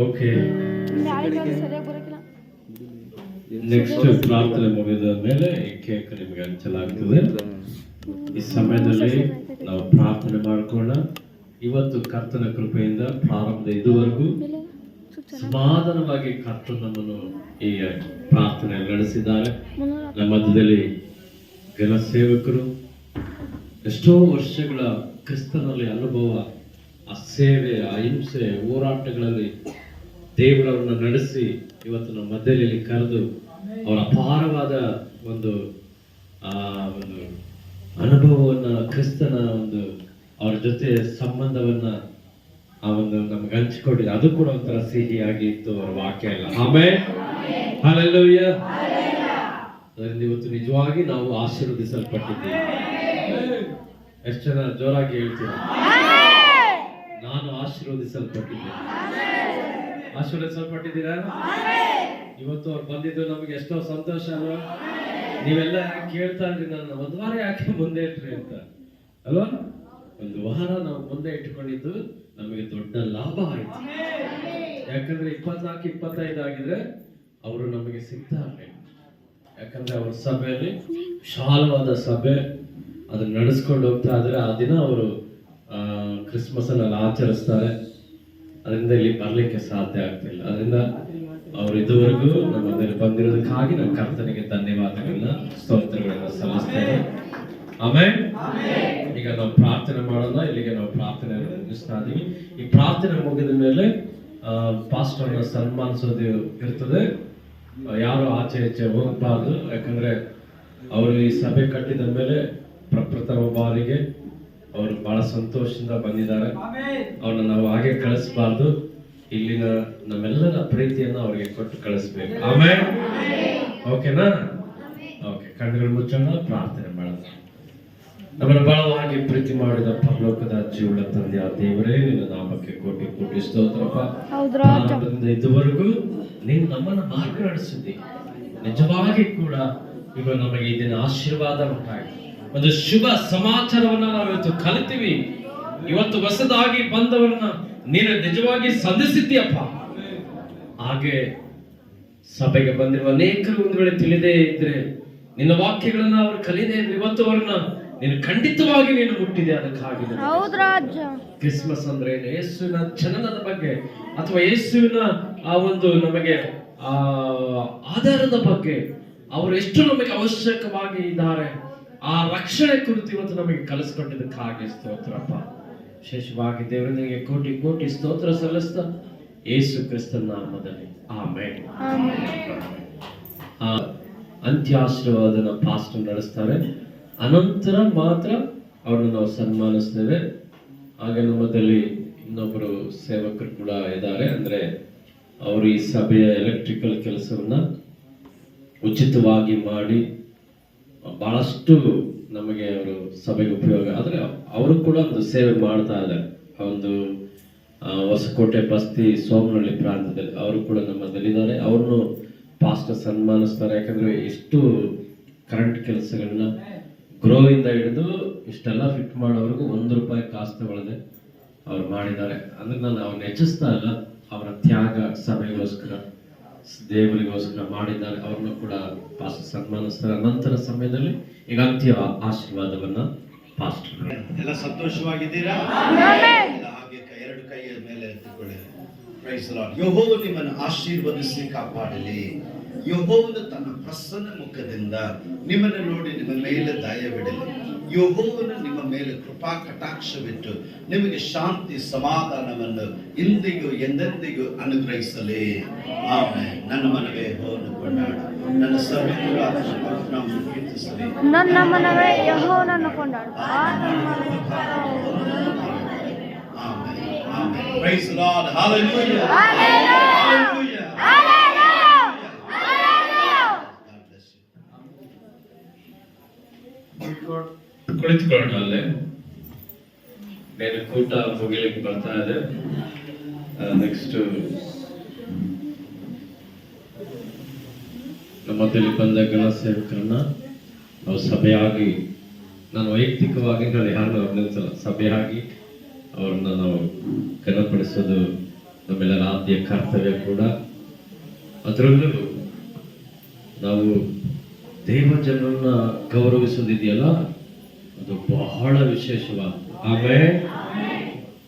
Okay, next ಪ್ರಾರ್ಥನೆ ಮುಗಿದ ಮೇಲೆ ಈ ಕೇಕ್ ನಿಮಗೆ ಹಂಚಲಾಗ್ತದೆ. ಈ ಸಮಯದಲ್ಲಿ ನಾವು ಪ್ರಾರ್ಥನೆ ಮಾಡ್ಕೊಳ್ಳೋಣ. ಇವತ್ತು ಕರ್ತನ ಕೃಪೆಯಿಂದ ಪ್ರಾರಂಭದ ಇದುವರೆಗೂ ಸಮಾಧಾನವಾಗಿ ಕರ್ತನ ನಮ್ಮನ್ನು ಈ ಪ್ರಾರ್ಥನೆ ನಡೆಸಿದ್ದಾರೆ. ನಮ್ಮ ಮಧ್ಯದಲ್ಲಿ ಕೆಲ ಸೇವಕರು ಎಷ್ಟೋ ವರ್ಷಗಳ ಕ್ರಿಸ್ತನಲ್ಲಿ ಅನುಭವ, ಆ ಸೇವೆ, ಆ ಹಿಂಸೆ, ಹೋರಾಟಗಳಲ್ಲಿ ದೇವರನ್ನು ನಡೆಸಿ ಇವತ್ತು ನಮ್ಮ ಮಧ್ಯದಲ್ಲಿ ಕರೆದು ಅವರ ಅಪಾರವಾದ ಒಂದು ಅನುಭವವನ್ನ, ಕ್ರಿಸ್ತನ ಅವ್ರ ಜೊತೆ ಸಂಬಂಧವನ್ನ ನಮ್ಗೆ ಹಂಚಿಕೊಟ್ಟಿದೆ. ಅದು ಕೂಡ ಒಂಥರ ಸಿಹಿಯಾಗಿತ್ತು ಅವರ ವಾಕ್ಯ ಎಲ್ಲ. ಆಮೇಲೆ ಹಲ್ಲೆಲೂಯಾ. ಅದರಿಂದ ಇವತ್ತು ನಿಜವಾಗಿ ನಾವು ಆಶೀರ್ವದಿಸಲ್ಪಟ್ಟಿದ್ದೀವಿ. ಎಷ್ಟು ಜನ ಜೋರಾಗಿ ಹೇಳ್ತೀರಾ? ನಾನು ಆಶೀರ್ವದಿಸಲ್ಪಟ್ಟಿದ್ದೆ. ಆಶೀರ್ವದಿಸಲ್ಪಟ್ಟಿದ್ದೀರಾ? ಇವತ್ತು ಅವ್ರು ಬಂದಿದ್ದು ನಮಗೆ ಎಷ್ಟೋ ಸಂತೋಷ ಅಲ್ವಾ? ನೀವೆಲ್ಲ ಕೇಳ್ತಾ ಇದ್ರಿ, ನನ್ನ ಒಂದು ವಾರ ಯಾಕೆ ಮುಂದೆ ಇಟ್ರಿ ಅಂತ ಅಲ್ವಾ? ಒಂದು ವಾರ ನಾವು ಮುಂದೆ ಇಟ್ಕೊಂಡಿದ್ದು ನಮಗೆ ದೊಡ್ಡ ಲಾಭ ಆಯ್ತು. ಯಾಕಂದ್ರೆ 24-25 ಆಗಿದ್ರೆ ಅವರು ನಮಗೆ ಸಿಗ್ತಾ ಇರಲಿಲ್ಲ. ಯಾಕಂದ್ರೆ ಅವ್ರ ಸಭೆಯಲ್ಲಿ ವಿಶಾಲವಾದ ಸಭೆ, ಅದನ್ನ ನಡೆಸ್ಕೊಂಡು ಹೋಗ್ತಾ ಇದ್ರೆ ಆ ದಿನ ಅವರು ಕ್ರಿಸ್ಮಸ್ ಅನ್ನ ಆಚರಿಸ್ತಾರೆ. ಅದರಿಂದ ಇಲ್ಲಿ ಬರ್ಲಿಕ್ಕೆ ಸಾಧ್ಯ ಆಗ್ತಿಲ್ಲ. ಅದರಿಂದ ಅವರು ಇದುವರೆಗೂ ನಮ್ಮ ಮನೇಲಿ ಬಂದಿರೋದಕ್ಕಾಗಿ ನಮ್ಮ ಕರ್ತನಿಗೆ ಧನ್ಯವಾದಗಳನ್ನ, ಸ್ತೋತ್ರಗಳನ್ನ ಸಲ್ಲಿಸ್ತೇನೆ. ಆಮೇಲೆ ಈಗ ನಾವು ಪ್ರಾರ್ಥನೆ ಮಾಡೋಣ. ಇಲ್ಲಿಗೆ ನಾವು ಪ್ರಾರ್ಥನೆ ಮುಗಿಸ್ತಾ ಇದೀವಿ. ಈ ಪ್ರಾರ್ಥನೆ ಮುಗಿದ ಮೇಲೆ ಪಾಸ್ಟರ್ನ ಸನ್ಮಾನಿಸೋದು ಇರ್ತದೆ. ಯಾರು ಆಚೆ ಈಚೆ ಹೋಗಬಾರ್ದು. ಯಾಕಂದ್ರೆ ಅವರು ಈ ಸಭೆ ಕಟ್ಟಿದ ಮೇಲೆ ಪ್ರಪ್ರಥಮ ಬಾರಿಗೆ ಅವರು ಬಹಳ ಸಂತೋಷದಿಂದ ಬಂದಿದ್ದಾರೆ. ಅವ್ರನ್ನ ನಾವು ಹಾಗೆ ಕಳಿಸಬಾರ್ದು. ಇಲ್ಲಿನ ನಮ್ಮೆಲ್ಲರ ಪ್ರೀತಿಯನ್ನ ಅವರಿಗೆ ಕೊಟ್ಟು ಕಳಿಸ್ಬೇಕು. ಆಮೇಲೆ ಓಕೆನಾ? ಓಕೆ, ಕಣ್ಣುಗಳು ಮುಚ್ಚೋಣ, ಪ್ರಾರ್ಥನೆ ಮಾಡೋಣ. ನಮ್ಮನ್ನು ಬಹಳವಾಗಿ ಪ್ರೀತಿ ಮಾಡಿದ ಪರಲೋಕದ ಜೀವನ ತಂದೆ ಆ ದೇವರೇ, ನಿನ್ನ ನಾಮಕ್ಕೆ ಕೋಟಿ ಕೋಟಿ ಸ್ತೋತ್ರಪ್ಪ. ಪ್ರಾರಂಭದಿಂದ ಇದುವರೆಗೂ ನೀನು ನಮ್ಮನ್ನು ಮಾರ್ಗ ನಡೆಸಿದ್ದಿ. ನಿಜವಾಗಿ ಕೂಡ ಈಗ ನಮಗೆ ಇದನ್ನ ಆಶೀರ್ವಾದ ಉಂಟಾಗಿ ಒಂದು ಶುಭ ಸಮಾಚಾರವನ್ನ ನಾವಿವತ್ತು ಕಲಿತೀವಿ. ಇವತ್ತು ಹೊಸದಾಗಿ ಬಂದವರನ್ನ ನೀನು ನಿಜವಾಗಿ ಸಂಧಿಸಿದ್ದೀಯಪ್ಪ. ಹಾಗೆ ಸಭೆಗೆ ಬಂದಿರುವ ಅನೇಕರು ಒಂದು ವೇಳೆ ತಿಳಿದೇ ಇದ್ರೆ, ನಿನ್ನ ವಾಕ್ಯಗಳನ್ನ ಅವರು ಕಲಿಯದೇ ಇದ್ರೆ, ಇವತ್ತು ಅವ್ರನ್ನ ನೀನು ಖಂಡಿತವಾಗಿ ನೀನು ಮುಟ್ಟಿದೆ. ಅದಕ್ಕಾಗಿ ಕ್ರಿಸ್ಮಸ್ ಅಂದ್ರೆ ಯೇಸುವಿನ ಜನನದ ಬಗ್ಗೆ ಅಥವಾ ಯೇಸುವಿನ ಆ ಒಂದು ನಮಗೆ ಆಧಾರದ ಬಗ್ಗೆ ಅವರು ಎಷ್ಟು ನಮಗೆ ಅವಶ್ಯಕವಾಗಿ ಇದ್ದಾರೆ, ಆ ರಕ್ಷಣೆ ಕುರಿತು ಇವತ್ತು ನಮಗೆ ಕಲಿಸ್ಕೊಟ್ಟಿದ್ದಕ್ಕಾಗಿ ಸ್ತೋತ್ರಪ್ಪ. ವಿಶೇಷವಾಗಿ ದೇವರಿಗೆ ಕೋಟಿ ಕೋಟಿ ಸ್ತೋತ್ರ ಸಲ್ಲಿಸ್ತಾ ಯೇಸು ಕ್ರಿಸ್ತನ ನಾಮದಲ್ಲಿ ಆಮೆನ್. ಅಂತ್ಯಾಶೀರ್ವಾದನ ಪಾಸ್ಟರ್ ನಡೆಸ್ತಾರೆ. ಅನಂತರ ಮಾತ್ರ ಅವ್ರನ್ನ ನಾವು ಸನ್ಮಾನಿಸ್ತೇವೆ. ಹಾಗೆ ನಮ್ಮದಲ್ಲಿ ಇನ್ನೊಬ್ಬರು ಸೇವಕರು ಕೂಡ ಇದ್ದಾರೆ. ಅಂದ್ರೆ ಅವರು ಈ ಸಭೆಯ ಎಲೆಕ್ಟ್ರಿಕಲ್ ಕೆಲಸವನ್ನ ಉಚಿತವಾಗಿ ಮಾಡಿ ಬಹಳಷ್ಟು ನಮಗೆ ಅವರು ಸಭೆಗೆ ಉಪಯೋಗ ಆದ್ರೆ ಅವರು ಕೂಡ ಒಂದು ಸೇವೆ ಮಾಡ್ತಾ ಇದ್ದಾರೆ. ಒಂದು ಹೊಸಕೋಟೆ ಬಸ್ತಿ ಸೋಮನಹಳ್ಳಿ ಪ್ರಾಂತದಲ್ಲಿ ಅವರು ಕೂಡ ನಮ್ಮಲ್ಲಿದ್ದಾರೆ. ಅವ್ರನ್ನು ಪಾಸ್ಟರ್ ಸನ್ಮಾನಿಸ್ತಾರೆ. ಯಾಕಂದ್ರೆ ಇಷ್ಟು ಕರೆಂಟ್ ಕೆಲಸಗಳನ್ನ ಗ್ರೋಯಿಂದ ಹಿಡಿದು ಇಷ್ಟೆಲ್ಲ ಫಿಟ್ ಮಾಡೋವರೆಗೂ ₹1 ಕಾಸು ತಗೊಳ್ಳದೆ ಅವ್ರು ಮಾಡಿದ್ದಾರೆ. ಅಂದ್ರೆ ನಾನು ಅವ್ರನ್ನ ಹೆಚ್ಚಿಸ್ತಾ ಇಲ್ಲ, ಅವರ ತ್ಯಾಗ ಸಭೆಗೋಸ್ಕರ ದೇವರಿಗೋಸ್ಕರ ಮಾಡಿದ್ದಾರೆ. ಅವ್ರನ್ನ ಕೂಡ ಪಾಸ್ಟರ್ ಸನ್ಮಾನಿಸ್ತಾರೆ. ನಂತರ ಸಮಯದಲ್ಲಿ ಈಗ ಅಂತ್ಯ ಆಶೀರ್ವಾದವನ್ನ ಪಾಸ್ಟರ್. ಎಲ್ಲ ಸಂತೋಷವಾಗಿದ್ದೀರಾ? ಹಾಗೆ ಎರಡು ಕೈಯ ಮೇಲೆ ಎತ್ತಿಕೊಳ್ಳಿ. Price the lord. ಯೆಹೋವನು ನಿಮ್ಮನ್ನು ಆಶೀರ್ವದಿಸಿ ಕಾಪಾಡಲಿ. ಯೆಹೋವನು ತನ್ನ ಪ್ರಸನ್ನ ಮುಖದಿಂದ ನಿಮ್ಮನ್ನು ನೋಡಿ ನಿಮ್ಮ ಮೇಲೆ ದಯವಿಡಲಿ. ಯೆಹೋವನು ನಿಮ್ಮ ಮೇಲೆ ಕೃಪಾ ಕಟಾಕ್ಷವಿಟ್ಟು ನಿಮಗೆ ಶಾಂತಿ ಸಮಾಧಾನವನ್ನು ಇಂದಿಗೂ ಎಂದೆಂದಿಗೂ ಅನುಗ್ರಹಿಸಲಿ. ಆಮೆನ್. ನನ್ನ ಮನವೇ ಯೆಹೋವನನ್ನು ಕೊಂಡಾಡು, ನನ್ನ ಸರ್ವಶಕ್ತನಾದ ಕರ್ತನನ್ನು ಕೀರ್ತಿಸಲಿ. ನನ್ನ ಮನವೇ ಯೆಹೋವನನ್ನು ಕೊಂಡಾಡು. Amen. Amen. Praise the Lord. Hallelujah. Hallelujah. ಕುಳಿತುಕೊಳ್ಳೋಣ. ಅಲ್ಲೇ ಬೇರೆ ಕೂಟ ಮುಗಿಲಿಕ್ಕೆ ಬರ್ತಾ ಇದೆ. ನೆಕ್ಸ್ಟ್ ನಮ್ಮ ಮಧ್ಯದಲ್ಲಿ ಬಂದ ಗಣ ಸೇವಕರನ್ನ ನಾವು ಸಭೆಯಾಗಿ, ನಾನು ವೈಯಕ್ತಿಕವಾಗಿ ನಾನು ಯಾರನ್ನು ಅಭಿನಂದಿಸಲ್ಲ, ಸಭೆಯಾಗಿ ಅವ್ರನ್ನ ನಾವು ಘನಪಡಿಸೋದು ನಮ್ಮೆಲ್ಲರ ಆದ್ಯ ಕರ್ತವ್ಯ ಕೂಡ. ಅದರಲ್ಲೂ ನಾವು ದೇವಜನರನ್ನ ಗೌರವಿಸೋದಿದೆಯಲ್ಲ, ಅದು ಬಹಳ ವಿಶೇಷವಾದ. ಆಮೇಲೆ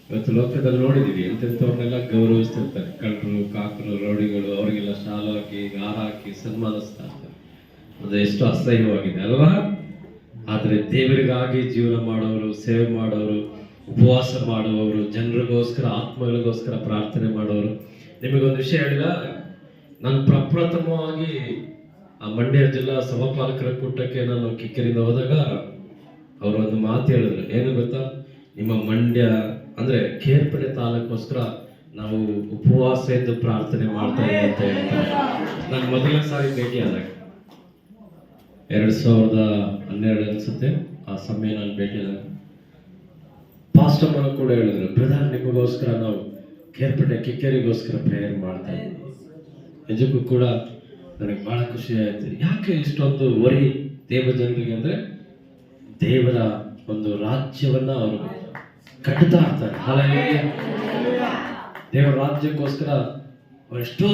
ಇವತ್ತು ಲೋಕದಲ್ಲಿ ನೋಡಿದೀವಿ, ಎಂತೆಂಥವ್ರನ್ನೆಲ್ಲ ಗೌರವಿಸ್ತಿರ್ತಾರೆ. ಕಳ್ಳರು, ಕಾಕರು, ರೌಡಿಗಳು, ಅವರಿಗೆಲ್ಲ ಶಾಲು ಹಾಕಿ, ಹಾರ ಹಾಕಿ ಸನ್ಮಾನಿಸ್ತಾ ಇರ್ತಾರೆ. ಅದು ಎಷ್ಟು ಅಸಹ್ಯವಾಗಿದೆ ಅಲ್ವಾ? ಆದರೆ ದೇವರಿಗಾಗಿ ಜೀವನ ಮಾಡೋರು, ಸೇವೆ ಮಾಡೋರು, ಉಪವಾಸ ಮಾಡುವವರು, ಜನರಿಗೋಸ್ಕರ, ಆತ್ಮಗಳಿಗೋಸ್ಕರ ಪ್ರಾರ್ಥನೆ ಮಾಡೋರು. ನಿಮಗೊಂದು ವಿಷಯ ಹೇಳಿಲ್ಲ, ನಾನು ಪ್ರಪ್ರಥಮವಾಗಿ ಆ ಮಂಡ್ಯ ಜಿಲ್ಲಾ ಸಭಾಪಾಲಕರ ಕೂಟಕ್ಕೆ ನಾನು ಕಿಕ್ಕರಿಂದ ಹೋದಾಗ ಅವರು ಒಂದು ಮಾತು ಹೇಳಿದ್ರು. ಏನು ಗೊತ್ತಾ? ನಿಮ್ಮ ಮಂಡ್ಯ ಅಂದ್ರೆ ಕೇರ್ಪಡೆ ತಾಲೂಕೋಸ್ಕರ ನಾವು ಉಪವಾಸ ಇದ್ದು ಪ್ರಾರ್ಥನೆ ಮಾಡ್ತಾ ಇದ್ದೀವಿ ಅಂತ ಹೇಳ್ತಾರೆ. ನಾನು ಮೊದಲನೇ ಸಾರಿ ಭೇಟಿ ಆದಾಗ 2012 ಅನ್ಸುತ್ತೆ, ಆ ಸಮಯ ನಾನು ಭೇಟಿ ಆದಾಗ ಪಾಸ್ಟಮ್ಮನ ಕೂಡ ಹೇಳಿದ್ರು, ಬ್ರದರ್ ನಿಮಗೋಸ್ಕರ ನಾವು ಕೇರ್ಪೇಟೆ ಕಿಕ್ಕೇರಿಗೋಸ್ಕರ ಪ್ರೇಯರ್ ಮಾಡ್ತಾ ಇದ್ದೀವಿ. ನಿಜಕ್ಕೂ ಕೂಡ ನನಗೆ ಬಹಳ ಖುಷಿ ಆಯ್ತು. ಯಾಕೆ ಇಷ್ಟೊಂದು ವರಿ ದೇವ ಜನರಿಗೆ ಅಂದ್ರೆ ದೇವರ ಒಂದು ರಾಜ್ಯವನ್ನ ಅವರು ಕಟ್ಟುತ್ತಾ ಇರ್ತಾರೆ. ಹಾಗಾಗಿ ದೇವರ ರಾಜ್ಯಕ್ಕೋಸ್ಕರ ಎಷ್ಟೋ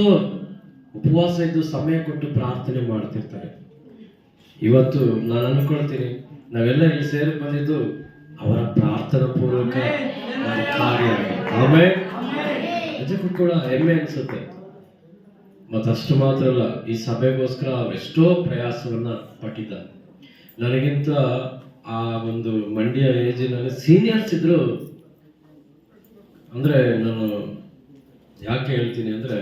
ಉಪವಾಸ ಇದ್ದು ಸಮಯ ಕೊಟ್ಟು ಪ್ರಾರ್ಥನೆ ಮಾಡ್ತಿರ್ತಾರೆ. ಇವತ್ತು ನಾನು ಅನ್ಕೊಳ್ತೀನಿ, ನಾವೆಲ್ಲ ಇಲ್ಲಿ ಸೇರಿ ಬಂದಿದ್ದು ಅವರ ಪ್ರಾರ್ಥನಾ ಪೂರ್ವಕ ಕಾರ್ಯ. ಆಮೇಲೆ ನಿಜಕ್ಕೂ ಕೂಡ ಹೆಮ್ಮೆ ಅನ್ಸುತ್ತೆ. ಮತ್ತಷ್ಟು ಮಾತ್ರ ಅಲ್ಲ, ಈ ಸಭೆಗೋಸ್ಕರ ಎಷ್ಟೋ ಪ್ರಯಾಸವನ್ನ ಪಟ್ಟಿದ್ದಾರೆ. ನನಗಿಂತ ಆ ಒಂದು ಮಂಡ್ಯ ಏಜಿನಲ್ಲಿ ಸೀನಿಯರ್ಸ್ ಇದ್ರು. ಅಂದ್ರೆ ನಾನು ಯಾಕೆ ಹೇಳ್ತೀನಿ ಅಂದ್ರೆ,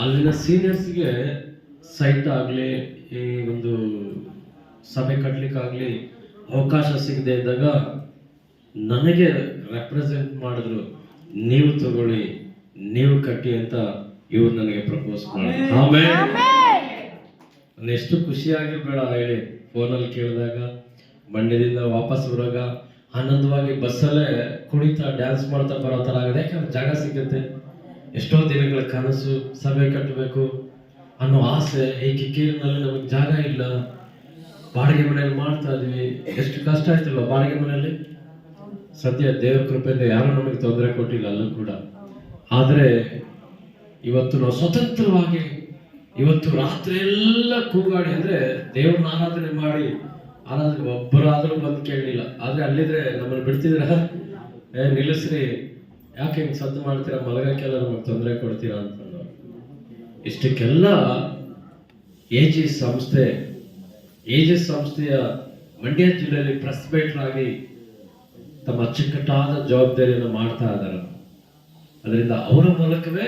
ಅಲ್ಲಿನ ಸೀನಿಯರ್ಸ್ಗೆ ಸೈಟ್ ಆಗಲಿ, ಈ ಒಂದು ಸಭೆ ಕಟ್ಟಲಿಕ್ಕಾಗಲಿ ಅವಕಾಶ ಸಿಗದೆ ಇದ್ದಾಗ ನನಗೆ ರೆಪ್ರೆಸೆಂಟ್ ಮಾಡಿದ್ರು. ನೀವು ತಗೊಳ್ಳಿ, ನೀವು ಕಟ್ಟಿ ಅಂತ ಇವ್ರು ನನಗೆ ಪ್ರಪೋಸ್ ಮಾಡಿದ್ರು. ಆಮೇಲೆ ನಾನು ಎಷ್ಟು ಖುಷಿಯಾಗಿರ್ಬೇಡ ಹೇಳಿ, ಫೋನಲ್ಲಿ ಕೇಳಿದಾಗ, ಮಂಡ್ಯದಿಂದ ವಾಪಸ್ ಬರುವಾಗ ಆನಂದವಾಗಿ ಬಸ್ಸಲ್ಲೇ ಕುಣಿತಾ ಡ್ಯಾನ್ಸ್ ಮಾಡ್ತಾ ಬರೋ ಥರ ಆಗಿದೆ. ಯಾಕಂದ್ರೆ ಜಾಗ ಸಿಗುತ್ತೆ. ಎಷ್ಟೋ ದಿನಗಳ ಕನಸು, ಸಭೆ ಕಟ್ಟಬೇಕು ಅನ್ನೋ ಆಸೆ. ಈ ಕಿಕ್ಕೇರಿನಲ್ಲಿ ನಮಗೆ ಜಾಗ ಇಲ್ಲ, ಬಾಡಿಗೆ ಮನೆಯಲ್ಲಿ ಮಾಡ್ತಾ ಇದೀವಿ. ಎಷ್ಟು ಕಷ್ಟ ಆಯ್ತಲ್ವ ಬಾಡಿಗೆ ಮನೆಯಲ್ಲಿ. ಸದ್ಯ ದೇವ್ರ ಕೃಪೆಯಿಂದ ಯಾರು ನಮಗೆ ತೊಂದರೆ ಕೊಟ್ಟಿಲ್ಲ ಅಲ್ಲೂ ಕೂಡ. ಆದರೆ ಇವತ್ತು ನಾವು ಸ್ವತಂತ್ರವಾಗಿ, ಇವತ್ತು ರಾತ್ರಿ ಎಲ್ಲ ಕೂಗಾಡಿ, ಅಂದ್ರೆ ದೇವ್ರನ್ನ ಆರಾಧನೆ ಮಾಡಿ, ಆರಾಧನೆ ಒಬ್ಬರಾದ್ರೂ ಬಂದು ಕೇಳಲಿಲ್ಲ. ಆದ್ರೆ ಅಲ್ಲಿದ್ರೆ ನಮ್ಮನ್ನು ಬಿಡ್ತಿದ್ರ, ನಿಲ್ಲಿಸ್ರಿ, ಯಾಕೆ ಹಿಂಗೆ ಸದ್ದು ಮಾಡ್ತೀರಾ, ಮಲಗಕ್ಕೆಲ್ಲ ನಮಗೆ ತೊಂದರೆ ಕೊಡ್ತೀರಾ ಅಂತಂದು. ಇಷ್ಟಕ್ಕೆಲ್ಲ ಏಜಿಸ್ ಸಂಸ್ಥೆಯ ಮಂಡ್ಯ ಜಿಲ್ಲೆಯಲ್ಲಿ ಪ್ರೆಸ್ಬೇಟರ್ ಆಗಿ ತಮ್ಮ ಅಚ್ಚುಕಟ್ಟಾದ ಜವಾಬ್ದಾರಿಯನ್ನು ಮಾಡ್ತಾ ಇದ್ದಾರೆ. ಅದರಿಂದ ಅವರ ಮೂಲಕವೇ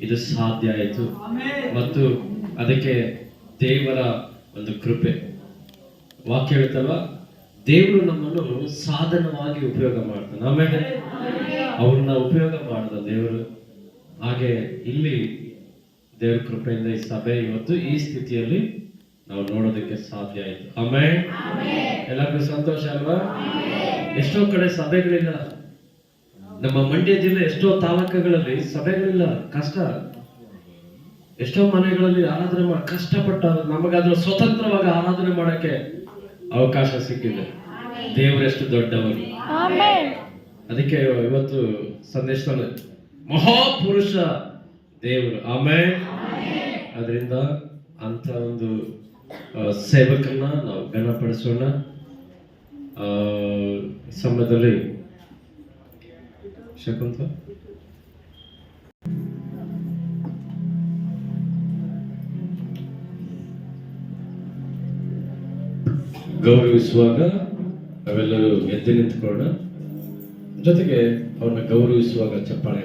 ಇದು ಸಾಧ್ಯ ಆಯಿತು. ಮತ್ತು ಅದಕ್ಕೆ ದೇವರ ಒಂದು ಕೃಪೆ. ವಾಕ್ಯ ಹೇಳ್ತಲ್ವಾ, ದೇವರು ನಮ್ಮನ್ನು ಸಾಧನವಾಗಿ ಉಪಯೋಗ ಮಾಡ್ತಾನೆ. ಆಮೇಲೆ ಅವ್ರನ್ನ ಉಪಯೋಗ ಮಾಡಿದ ದೇವರು. ಹಾಗೆ ಇಲ್ಲಿ ದೇವ್ರ ಕೃಪೆಯಿಂದ ಈ ಸಭೆ ಇವತ್ತು ಈ ಸ್ಥಿತಿಯಲ್ಲಿ ನಾವು ನೋಡೋದಕ್ಕೆ ಸಾಧ್ಯ ಆಯಿತು. ಆಮೇಲೆ ಎಲ್ಲರಿಗೂ ಸಂತೋಷ ಅಲ್ವಾ? ಎಷ್ಟೋ ಕಡೆ ಸಭೆಗಳಿಲ್ಲ. ನಮ್ಮ ಮಂಡ್ಯ ಜಿಲ್ಲೆ ಎಷ್ಟೋ ತಾಲೂಕುಗಳಲ್ಲಿ ಸಭೆಗಳಿಲ್ಲ, ಕಷ್ಟ. ಎಷ್ಟೋ ಮನೆಗಳಲ್ಲಿ ಆರಾಧನೆ ಕಷ್ಟಪಟ್ಟ ನಮಗಾದ್ರೂ ಸ್ವತಂತ್ರವಾಗಿ ಆರಾಧನೆ ಮಾಡಕ್ಕೆ ಅವಕಾಶ ಸಿಕ್ಕಿದೆ. ದೇವರೆಷ್ಟು ದೊಡ್ಡವರು. ಅದಕ್ಕೆ ಇವತ್ತು ಸಂದೇಶದಲ್ಲಿ ಮಹಾಪುರುಷ ದೇವರು. ಆಮೇಲೆ ಅದರಿಂದ ಅಂತ ಒಂದು ಸೇವಕರನ್ನ ನಾವು ಘನಪಡಿಸೋಣ. ಸಮಯದಲ್ಲಿ ಶಕುಂತ ಗೌರವಿಸುವಾಗ ನಾವೆಲ್ಲರೂ ಎದ್ದು ನಿಂತ್ಕೊಳ್ಳೋಣ. ಜೊತೆಗೆ ಅವ್ರನ್ನ ಗೌರವಿಸುವಾಗ ಚಪ್ಪಾಳೆ